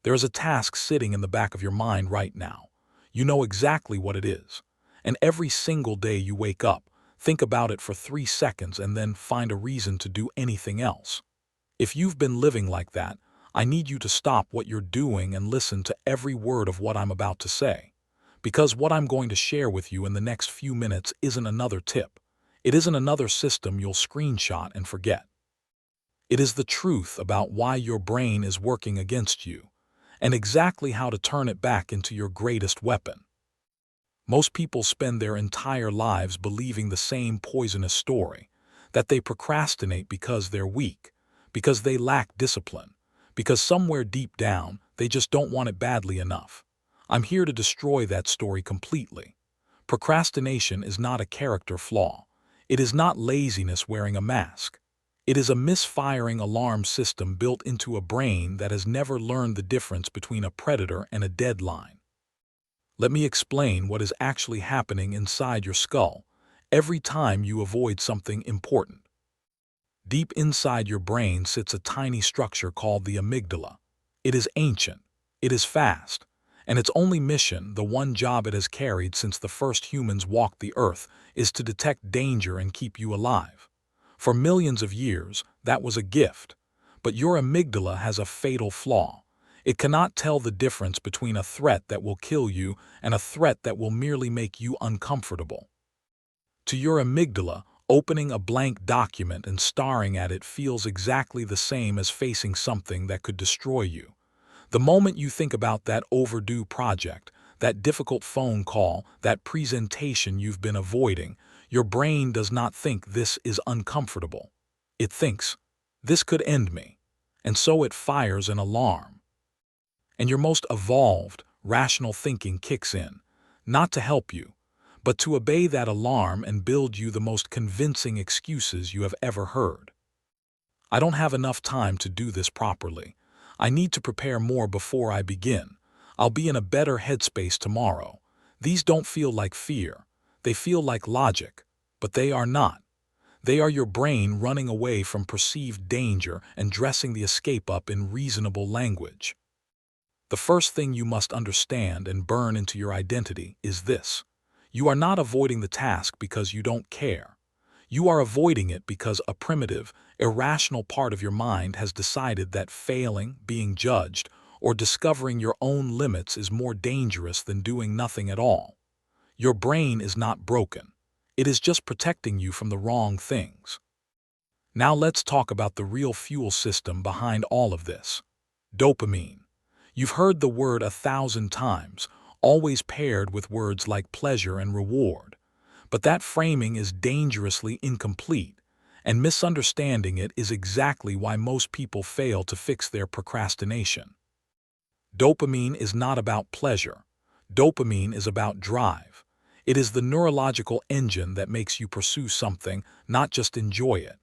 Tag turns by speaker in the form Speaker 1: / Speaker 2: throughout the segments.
Speaker 1: There is a task sitting in the back of your mind right now. You know exactly what it is. And every single day you wake up, think about it for 3 seconds and then find a reason to do anything else. If you've been living like that, I need you to stop what you're doing and listen to every word of what I'm about to say. Because what I'm going to share with you in the next few minutes isn't another tip. It isn't another system you'll screenshot and forget. It is the truth about why your brain is working against you, and exactly how to turn it back into your greatest weapon. Most people spend their entire lives believing the same poisonous story, that they procrastinate because they're weak, because they lack discipline, because somewhere deep down they just don't want it badly enough. I'm here to destroy that story completely. Procrastination is not a character flaw. It is not laziness wearing a mask. It is a misfiring alarm system built into a brain that has never learned the difference between a predator and a deadline. Let me explain what is actually happening inside your skull every time you avoid something important. Deep inside your brain sits a tiny structure called the amygdala. It is ancient, it is fast, and its only mission, the one job it has carried since the first humans walked the earth, is to detect danger and keep you alive. For millions of years, that was a gift. But your amygdala has a fatal flaw. It cannot tell the difference between a threat that will kill you and a threat that will merely make you uncomfortable. To your amygdala, opening a blank document and staring at it feels exactly the same as facing something that could destroy you. The moment you think about that overdue project, that difficult phone call, that presentation you've been avoiding, your brain does not think this is uncomfortable. It thinks, this could end me. And so it fires an alarm. And your most evolved, rational thinking kicks in, not to help you, but to obey that alarm and build you the most convincing excuses you have ever heard. I don't have enough time to do this properly. I need to prepare more before I begin. I'll be in a better headspace tomorrow. These don't feel like fear. They feel like logic, but they are not. They are your brain running away from perceived danger and dressing the escape up in reasonable language. The first thing you must understand and burn into your identity is this. You are not avoiding the task because you don't care. You are avoiding it because a primitive, irrational part of your mind has decided that failing, being judged, or discovering your own limits is more dangerous than doing nothing at all. Your brain is not broken. It is just protecting you from the wrong things. Now let's talk about the real fuel system behind all of this. Dopamine. You've heard the word 1,000 times, always paired with words like pleasure and reward. But that framing is dangerously incomplete, and misunderstanding it is exactly why most people fail to fix their procrastination. Dopamine is not about pleasure. Dopamine is about drive. It is the neurological engine that makes you pursue something, not just enjoy it.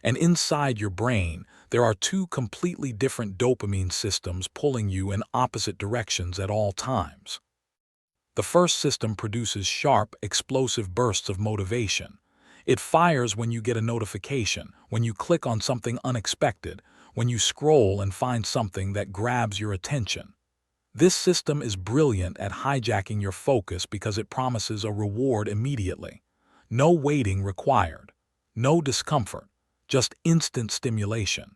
Speaker 1: And inside your brain, there are two completely different dopamine systems pulling you in opposite directions at all times. The first system produces sharp, explosive bursts of motivation. It fires when you get a notification, when you click on something unexpected, when you scroll and find something that grabs your attention. This system is brilliant at hijacking your focus because it promises a reward immediately. No waiting required. No discomfort. Just instant stimulation.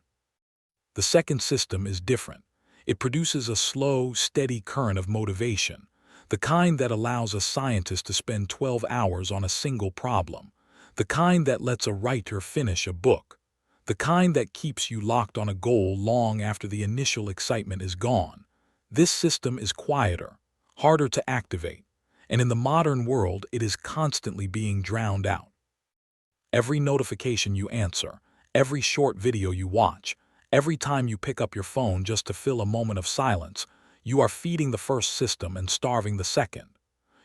Speaker 1: The second system is different. It produces a slow, steady current of motivation, the kind that allows a scientist to spend 12 hours on a single problem, the kind that lets a writer finish a book, the kind that keeps you locked on a goal long after the initial excitement is gone. This system is quieter, harder to activate, and in the modern world it is constantly being drowned out. Every notification you answer, every short video you watch, every time you pick up your phone just to fill a moment of silence, you are feeding the first system and starving the second.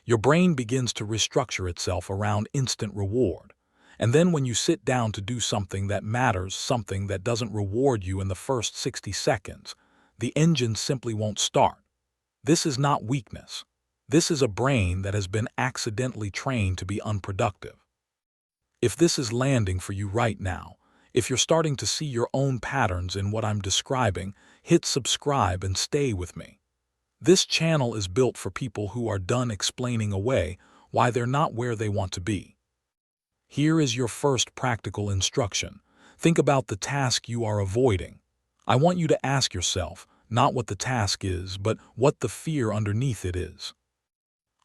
Speaker 1: Your brain begins to restructure itself around instant reward. And then when you sit down to do something that matters, something that doesn't reward you in the first 60 seconds, the engine simply won't start. This is not weakness. This is a brain that has been accidentally trained to be unproductive. If this is landing for you right now, If you're starting to see your own patterns in what I'm describing, hit subscribe and stay with me. This channel is built for people who are done explaining away why they're not where they want to be. Here is your first practical instruction. Think about the task you are avoiding. I want you to ask yourself, not what the task is, but what the fear underneath it is.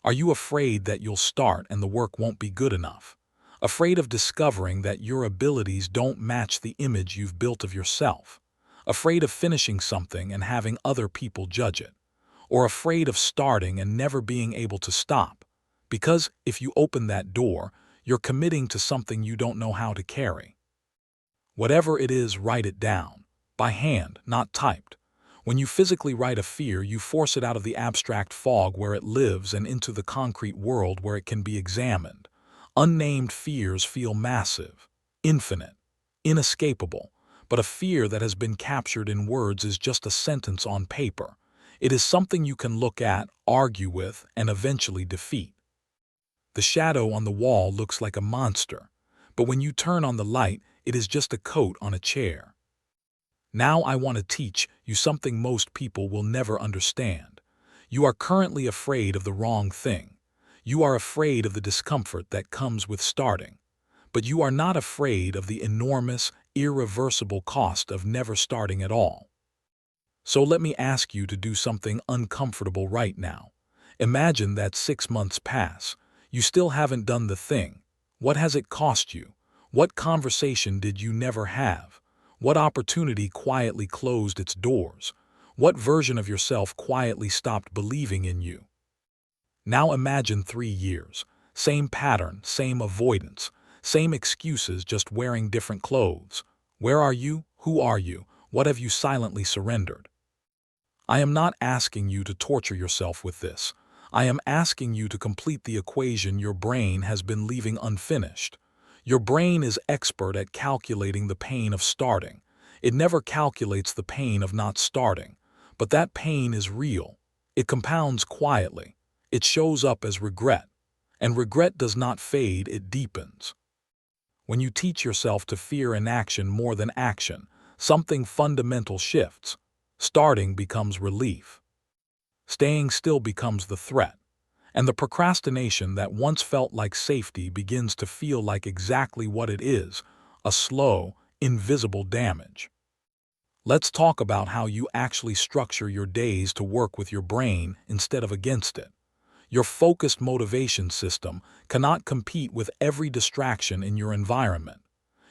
Speaker 1: Are you afraid that you'll start and the work won't be good enough? Afraid of discovering that your abilities don't match the image you've built of yourself? Afraid of finishing something and having other people judge it? Or afraid of starting and never being able to stop? Because if you open that door, you're committing to something you don't know how to carry. Whatever it is, write it down. By hand, not typed. When you physically write a fear, you force it out of the abstract fog where it lives and into the concrete world where it can be examined. Unnamed fears feel massive, infinite, inescapable, but a fear that has been captured in words is just a sentence on paper. It is something you can look at, argue with, and eventually defeat. The shadow on the wall looks like a monster, but when you turn on the light, it is just a coat on a chair. Now I want to teach you something most people will never understand. You are currently afraid of the wrong thing. You are afraid of the discomfort that comes with starting. But you are not afraid of the enormous, irreversible cost of never starting at all. So let me ask you to do something uncomfortable right now. Imagine that 6 months pass. You still haven't done the thing. What has it cost you? What conversation did you never have? What opportunity quietly closed its doors? What version of yourself quietly stopped believing in you? Now imagine 3 years. Same pattern, same avoidance, same excuses, just wearing different clothes. Where are you? Who are you? What have you silently surrendered? I am not asking you to torture yourself with this. I am asking you to complete the equation your brain has been leaving unfinished. Your brain is expert at calculating the pain of starting. It never calculates the pain of not starting. But that pain is real. It compounds quietly. It shows up as regret. And regret does not fade, it deepens. When you teach yourself to fear inaction more than action, something fundamental shifts. Starting becomes relief. Staying still becomes the threat. And the procrastination that once felt like safety begins to feel like exactly what it is, a slow, invisible damage. Let's talk about how you actually structure your days to work with your brain instead of against it. Your focused motivation system cannot compete with every distraction in your environment.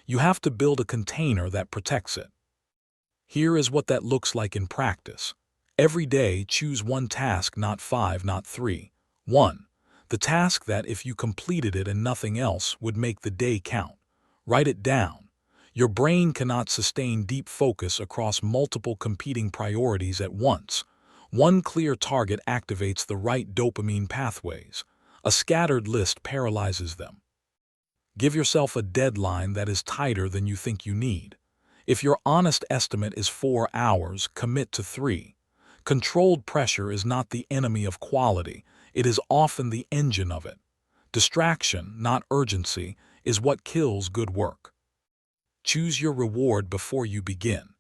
Speaker 1: You have to build a container that protects it. Here is what that looks like in practice. Every day, choose one task, not 5, not 3. 1. The task that, if you completed it and nothing else, would make the day count. Write it down. Your brain cannot sustain deep focus across multiple competing priorities at once. One clear target activates the right dopamine pathways. A scattered list paralyzes them. Give yourself a deadline that is tighter than you think you need. If your honest estimate is 4 hours, commit to 3. Controlled pressure is not the enemy of quality, it is often the engine of it. Distraction, not urgency, is what kills good work. Choose your reward before you begin.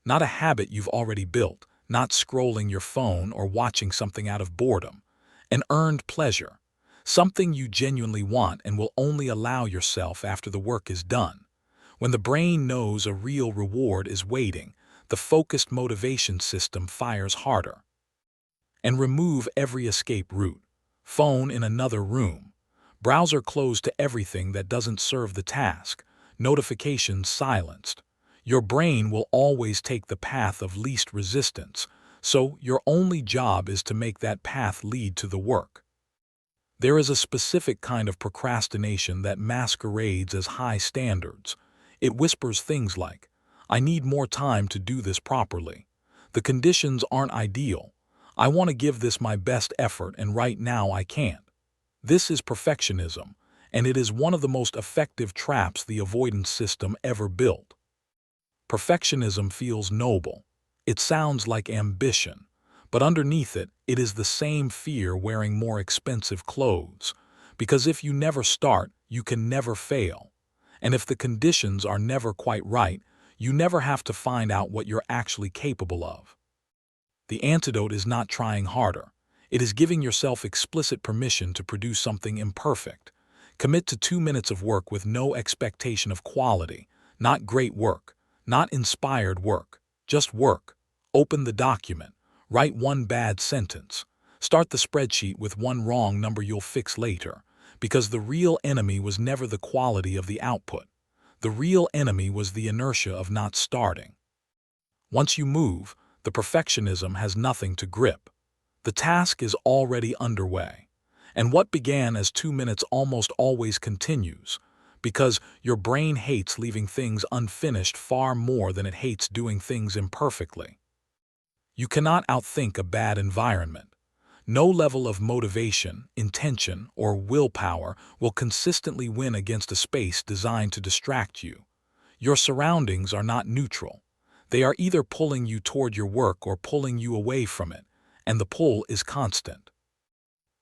Speaker 1: Not a habit you've already built, not scrolling your phone or watching something out of boredom. An earned pleasure, something you genuinely want and will only allow yourself after the work is done. When the brain knows a real reward is waiting, the focused motivation system fires harder. And remove every escape route. Phone in another room. Browser closed to everything that doesn't serve the task. Notifications silenced. Your brain will always take the path of least resistance, so your only job is to make that path lead to the work. There is a specific kind of procrastination that masquerades as high standards. It whispers things like, I need more time to do this properly. The conditions aren't ideal. I want to give this my best effort and right now I can't. This is perfectionism, and it is one of the most effective traps the avoidance system ever built. Perfectionism feels noble. It sounds like ambition, but underneath it, it is the same fear wearing more expensive clothes. Because if you never start, you can never fail. And if the conditions are never quite right, you never have to find out what you're actually capable of. The antidote is not trying harder. It is giving yourself explicit permission to produce something imperfect. Commit to 2 minutes of work with no expectation of quality, not great work, not inspired work, just work. Open the document. Write one bad sentence. Start the spreadsheet with one wrong number you'll fix later, because the real enemy was never the quality of the output. The real enemy was the inertia of not starting. Once you move, the perfectionism has nothing to grip. The task is already underway. And what began as 2 minutes almost always continues, because your brain hates leaving things unfinished far more than it hates doing things imperfectly. You cannot outthink a bad environment. No level of motivation, intention, or willpower will consistently win against a space designed to distract you. Your surroundings are not neutral. They are either pulling you toward your work or pulling you away from it, and the pull is constant.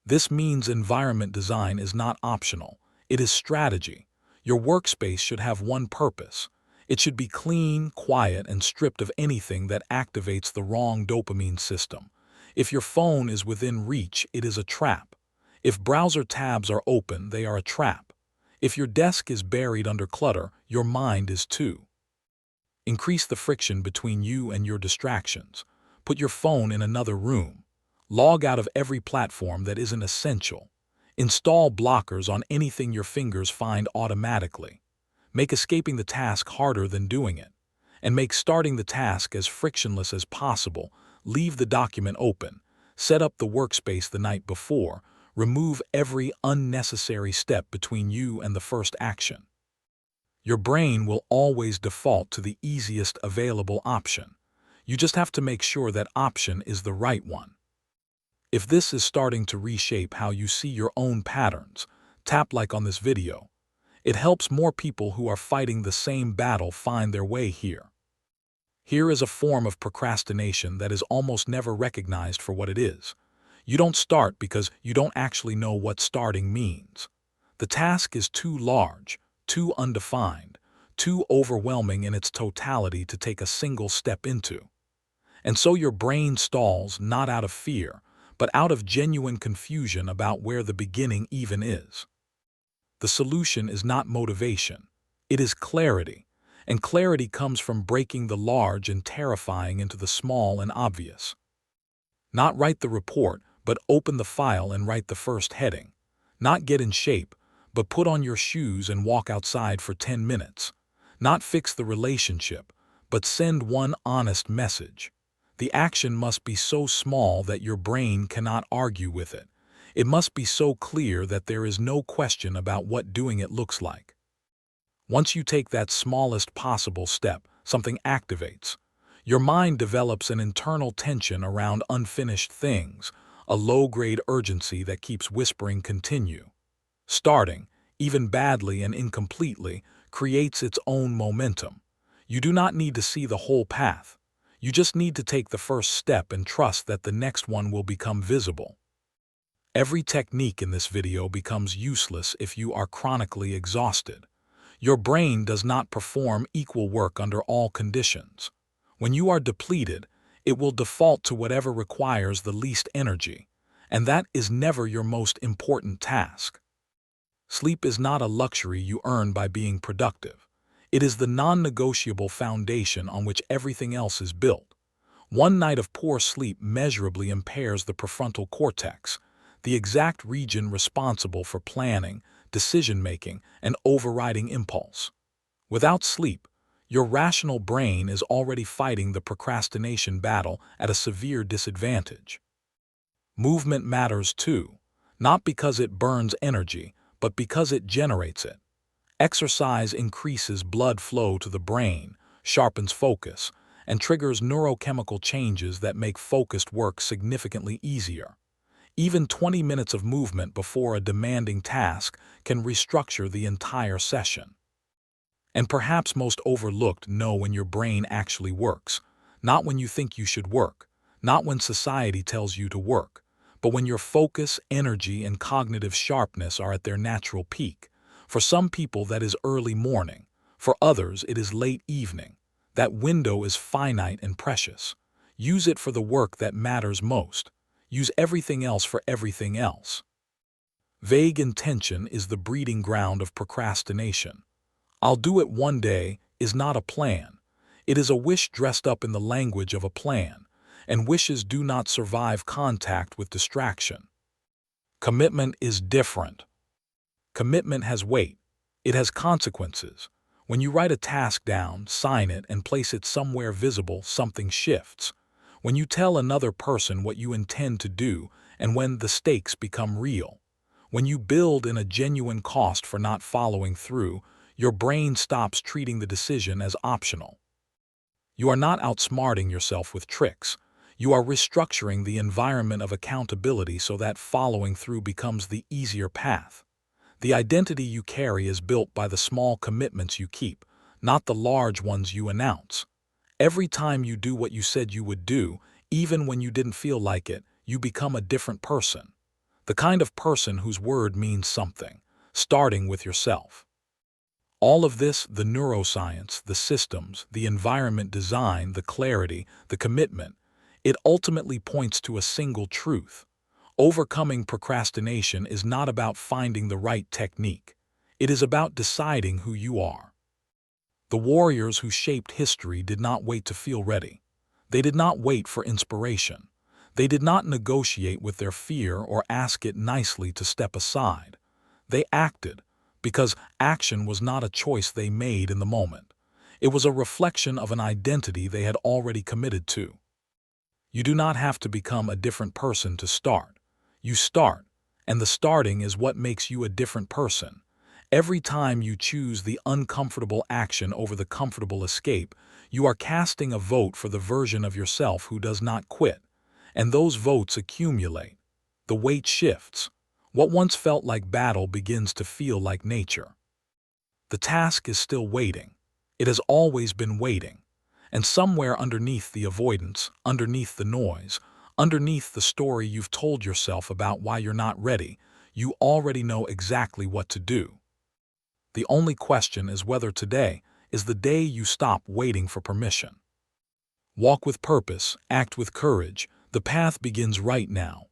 Speaker 1: This means environment design is not optional. It is strategy. Your workspace should have one purpose. It should be clean, quiet, and stripped of anything that activates the wrong dopamine system. If your phone is within reach, it is a trap. If browser tabs are open, they are a trap. If your desk is buried under clutter, your mind is too. Increase the friction between you and your distractions. Put your phone in another room. Log out of every platform that isn't essential. Install blockers on anything your fingers find automatically. Make escaping the task harder than doing it. And make starting the task as frictionless as possible. Leave the document open. Set up the workspace the night before. Remove every unnecessary step between you and the first action. Your brain will always default to the easiest available option. You just have to make sure that option is the right one. If this is starting to reshape how you see your own patterns, tap like on this video. It helps more people who are fighting the same battle find their way here. Here is a form of procrastination that is almost never recognized for what it is. You don't start because you don't actually know what starting means. The task is too large, too undefined, too overwhelming in its totality to take a single step into. And so your brain stalls not out of fear, but out of genuine confusion about where the beginning even is. The solution is not motivation. It is clarity. And clarity comes from breaking the large and terrifying into the small and obvious. Not write the report, but open the file and write the first heading. Not get in shape, but put on your shoes and walk outside for 10 minutes. Not fix the relationship, but send one honest message. The action must be so small that your brain cannot argue with it. It must be so clear that there is no question about what doing it looks like. Once you take that smallest possible step, something activates. Your mind develops an internal tension around unfinished things, a low-grade urgency that keeps whispering continue. Starting, even badly and incompletely, creates its own momentum. You do not need to see the whole path. You just need to take the first step and trust that the next one will become visible. Every technique in this video becomes useless if you are chronically exhausted. Your brain does not perform equal work under all conditions. When you are depleted, it will default to whatever requires the least energy, and that is never your most important task. Sleep is not a luxury you earn by being productive. It is the non-negotiable foundation on which everything else is built. One night of poor sleep measurably impairs the prefrontal cortex, the exact region responsible for planning, decision-making, and overriding impulse. Without sleep, your rational brain is already fighting the procrastination battle at a severe disadvantage. Movement matters too, not because it burns energy, but because it generates it. Exercise increases blood flow to the brain, sharpens focus, and triggers neurochemical changes that make focused work significantly easier. Even 20 minutes of movement before a demanding task can restructure the entire session. And perhaps most overlooked, know when your brain actually works. Not when you think you should work, not when society tells you to work, but when your focus, energy, and cognitive sharpness are at their natural peak, For some people, that is early morning. For others, it is late evening. That window is finite and precious. Use it for the work that matters most. Use everything else for everything else. Vague intention is the breeding ground of procrastination. "I'll do it one day" is not a plan. It is a wish dressed up in the language of a plan, and wishes do not survive contact with distraction. Commitment is different. Commitment has weight. It has consequences. When you write a task down, sign it, and place it somewhere visible, something shifts. When you tell another person what you intend to do, and when the stakes become real. When you build in a genuine cost for not following through, your brain stops treating the decision as optional. You are not outsmarting yourself with tricks. You are restructuring the environment of accountability so that following through becomes the easier path. The identity you carry is built by the small commitments you keep, not the large ones you announce. Every time you do what you said you would do, even when you didn't feel like it, you become a different person. The kind of person whose word means something, starting with yourself. All of this, the neuroscience, the systems, the environment design, the clarity, the commitment, it ultimately points to a single truth. Overcoming procrastination is not about finding the right technique. It is about deciding who you are. The warriors who shaped history did not wait to feel ready. They did not wait for inspiration. They did not negotiate with their fear or ask it nicely to step aside. They acted, because action was not a choice they made in the moment. It was a reflection of an identity they had already committed to. You do not have to become a different person to start. You start, and the starting is what makes you a different person. Every time you choose the uncomfortable action over the comfortable escape, you are casting a vote for the version of yourself who does not quit. And those votes accumulate. The weight shifts. What once felt like battle begins to feel like nature. The task is still waiting. It has always been waiting. And somewhere underneath the avoidance, underneath the noise, underneath the story you've told yourself about why you're not ready, you already know exactly what to do. The only question is whether today is the day you stop waiting for permission. Walk with purpose, act with courage. The path begins right now.